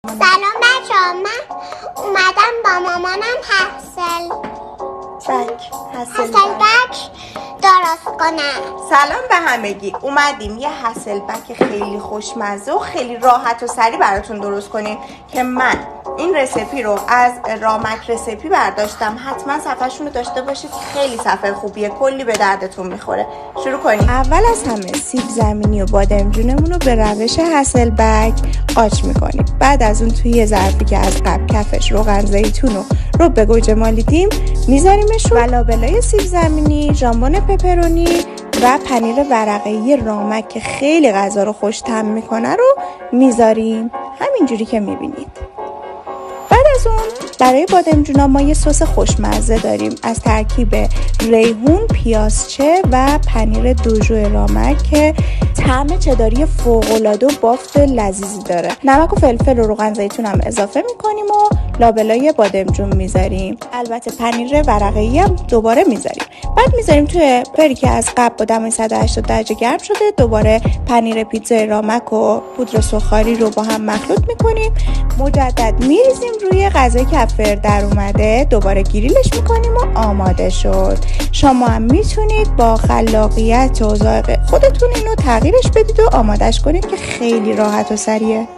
سلام بچه‌ها، من اومدم با مامانم هسلبک درست کنم. سلام به همگی. اومدیم یه هسلبک خیلی خوشمزه و خیلی راحت و سریع براتون درست کنیم که من این رسیپی رو از رامک رسیپی برداشتم. حتما صفحه‌شون رو داشته باشید، خیلی صفحه خوبیه، کلی به دردتون میخوره. شروع کنیم. اول از همه سیب زمینی و بادمجونمون رو به روش هسلبک قاچ میکنیم. بعد از اون توی یه ظرفی که از قبل کفش روغن زیتون رو به گوجه مالیدیم میذاریمشون. و لابلای سیب زمینی ژامبون پپرونی و پنیر ورقه‌ای رامک که خیلی غذا رو خوش طعم میکنه رو میذاریم، همینجوری که میبینید. بعد از اون برای بادمجونا ما یه سس خوشمزه داریم از ترکیب ریحون، پیازچه و پنیر دوژو رامک که طعم چداری فوق‌العاده و بافت لذیذی داره. نمک و فلفل و روغن زیتون هم اضافه میکنیم و لابلای بادمجون میذاریم. البته پنیر ورقه‌ای هم دوباره میذاریم. بعد میذاریم توی فری که از قبل با دم 180 درجه گرم شده. دوباره پنیر پیتزای رامک و پودر سوخاری رو با هم مخلوط میکنیم. مجدد میریزیم روی غذایی که از فر در اومده، دوباره گریلش میکنیم و آماده شد. شما هم میتونید با خلاقیت و ذائقه خودتون اینو تغییرش بدید و آمادش کنید که خیلی راحت و سریعه.